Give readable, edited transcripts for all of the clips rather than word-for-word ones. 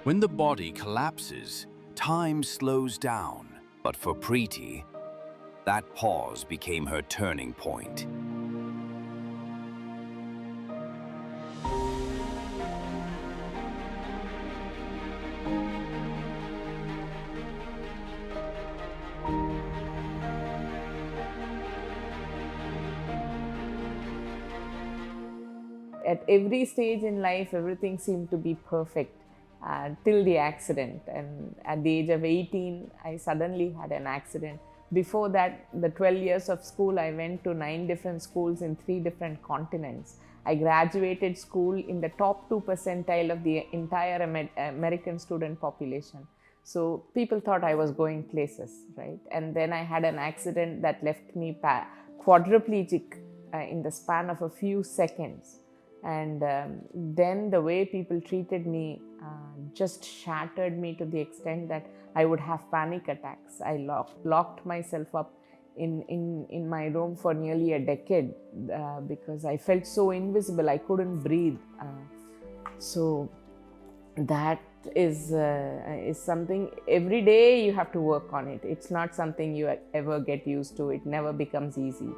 When the body collapses, time slows down. But for Preethi, that pause became her turning point. At every stage in life, everything seemed to be perfect till the accident. And at the age of 18, I suddenly had an accident. Before that, the 12 years of school, I went to 9 different schools in 3 different continents. I graduated school in the top 2 percentile of the entire American student population. So people thought I was going places, right? And then I had an accident that left me quadriplegic in the span of a few seconds. And then the way people treated me just shattered me to the extent that I would have panic attacks. I locked myself up in my room for nearly a decade because I felt so invisible. I couldn't breathe. So that is something every day you have to work on it. It's not something you ever get used to. It never becomes easy.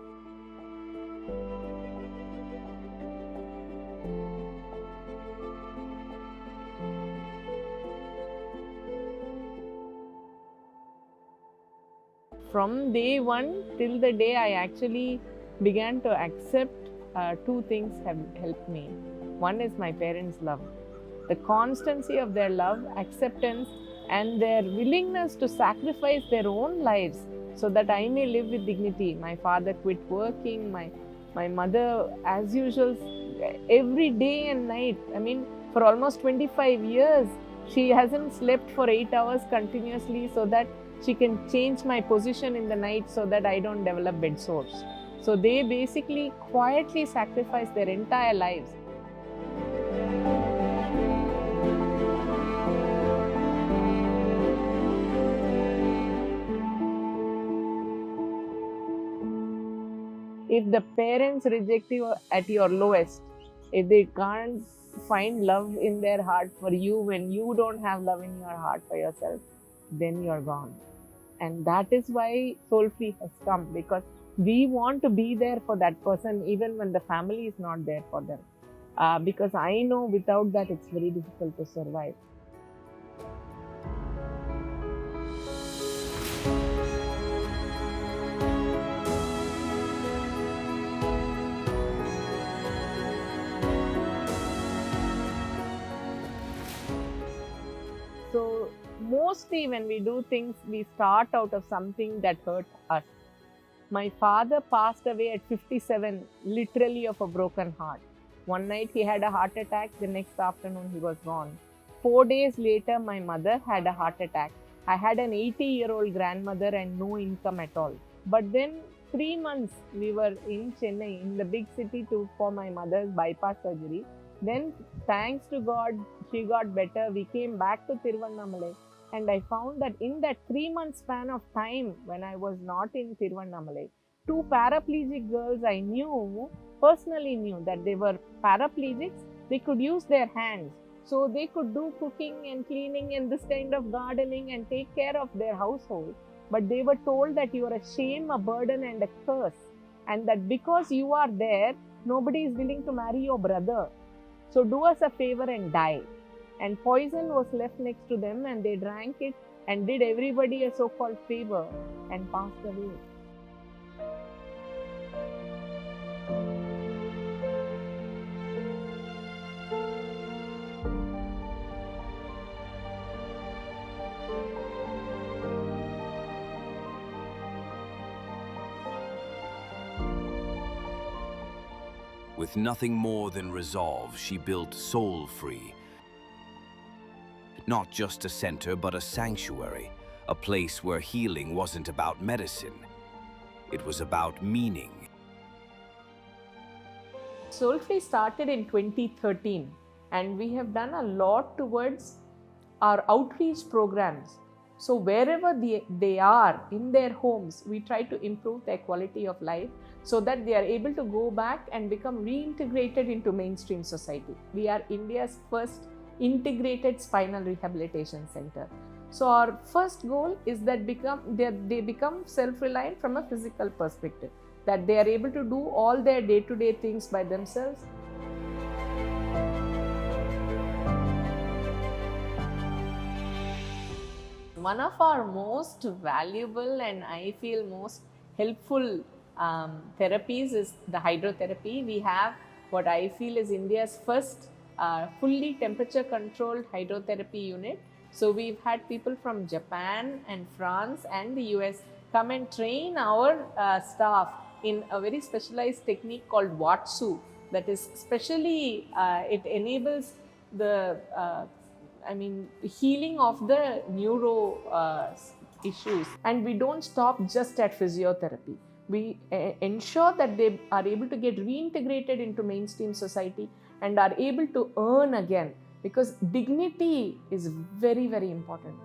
From day one till the day I actually began to accept, 2 things have helped me. One is my parents' love. The constancy of their love, acceptance, and their willingness to sacrifice their own lives so that I may live with dignity. My father quit working, my mother, as usual, every day and night. I mean, for almost 25 years, she hasn't slept for 8 hours continuously so that she can change my position in the night so that I don't develop bed sores. So they basically quietly sacrifice their entire lives. If the parents reject you at your lowest, if they can't find love in their heart for you when you don't have love in your heart for yourself, then you're gone. And that is why Soulfree has come, because we want to be there for that person even when the family is not there for them. Because I know without that it's very difficult to survive. So mostly when we do things, we start out of something that hurt us. My father passed away at 57, literally of a broken heart. One night he had a heart attack, the next afternoon he was gone. 4 days later, my mother had a heart attack. I had an 80-year-old grandmother and no income at all. But then 3 months we were in Chennai, in the big city, for my mother's bypass surgery. Then, thanks to God, she got better. We came back to Tiruvannamalai, and I found that in that 3-month span of time when I was not in Tiruvannamalai, 2 paraplegic girls I personally knew that they were paraplegics. They could use their hands, so they could do cooking and cleaning and this kind of gardening and take care of their household. But they were told that you are a shame, a burden and a curse, and that because you are there, nobody is willing to marry your brother. So do us a favor and die. And poison was left next to them, and they drank it and did everybody a so-called favor and passed away. With nothing more than resolve, she built Soulfree. Not just a center, but a sanctuary, a place where healing wasn't about medicine. It was about meaning. Soulfree started in 2013, and we have done a lot towards our outreach programs. So wherever they are in their homes, we try to improve their quality of life so that they are able to go back and become reintegrated into mainstream society. We are India's first integrated spinal rehabilitation center. So our first goal is that they become self-reliant from a physical perspective, that they are able to do all their day-to-day things by themselves. One of our most valuable and I feel most helpful therapies is the hydrotherapy. We have what I feel is India's first fully temperature controlled hydrotherapy unit. So we've had people from Japan and France and the US come and train our staff in a very specialized technique called Watsu. That is specially, it enables the healing of the neuro issues. And we don't stop just at physiotherapy. We ensure that they are able to get reintegrated into mainstream society and are able to earn again, because dignity is very, very important.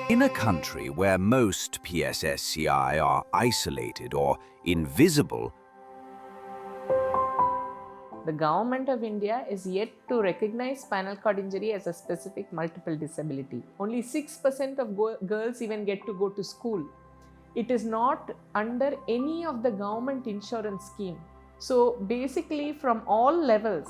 In a country where most PSSCI are isolated or invisible, the government of India is yet to recognize spinal cord injury as a specific multiple disability. Only 6% of girls even get to go to school. It is not under any of the government insurance scheme. So basically, from all levels,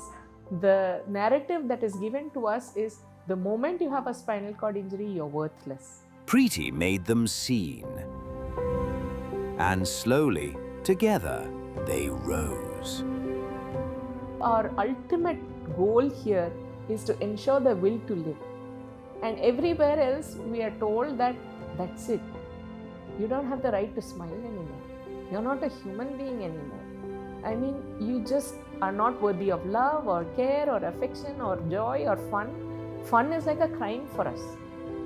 the narrative that is given to us is the moment you have a spinal cord injury, you're worthless. Preethi made them seen. And slowly, together, they rose. Our ultimate goal here is to ensure the will to live. And everywhere else, we are told that that's it. You don't have the right to smile anymore. You're not a human being anymore. You just are not worthy of love or care or affection or joy or fun. Fun is like a crime for us.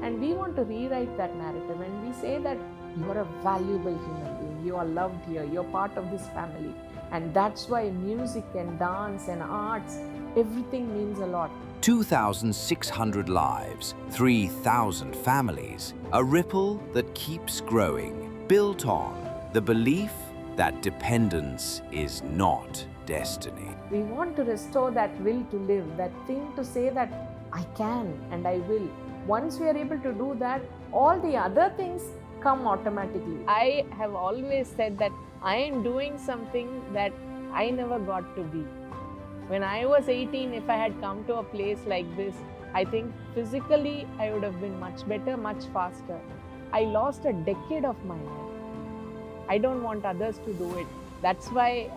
And we want to rewrite that narrative, and we say that you are a valuable human being. You are loved here. You're part of this family. And that's why music and dance and arts, everything means a lot. 2,600 lives, 3,000 families, a ripple that keeps growing, built on the belief that dependence is not destiny. We want to restore that will to live, that thing to say that I can and I will. Once we are able to do that, all the other things come automatically. I have always said that I am doing something that I never got to be. When I was 18, if I had come to a place like this, I think physically I would have been much better, much faster. I lost a decade of my life. I don't want others to do it. That's why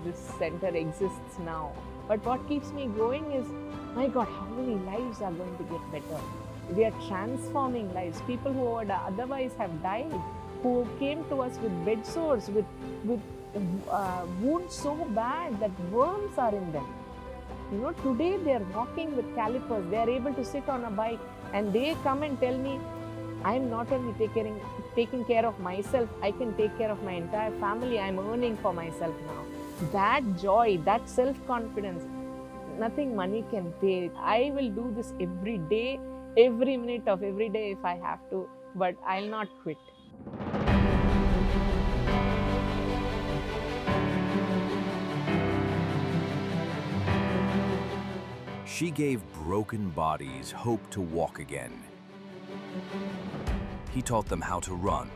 this center exists now. But what keeps me going is, my God, how many lives are going to get better? We are transforming lives. People who would otherwise have died, who came to us with bed sores, with wounds so bad that worms are in them. Today they are walking with calipers. They are able to sit on a bike, and they come and tell me, I am not only taking care of myself, I can take care of my entire family. I am earning for myself now. That joy, that self-confidence, nothing money can pay. I will do this every day, every minute of every day if I have to, but I'll not quit. She gave broken bodies hope to walk again. He taught them how to run,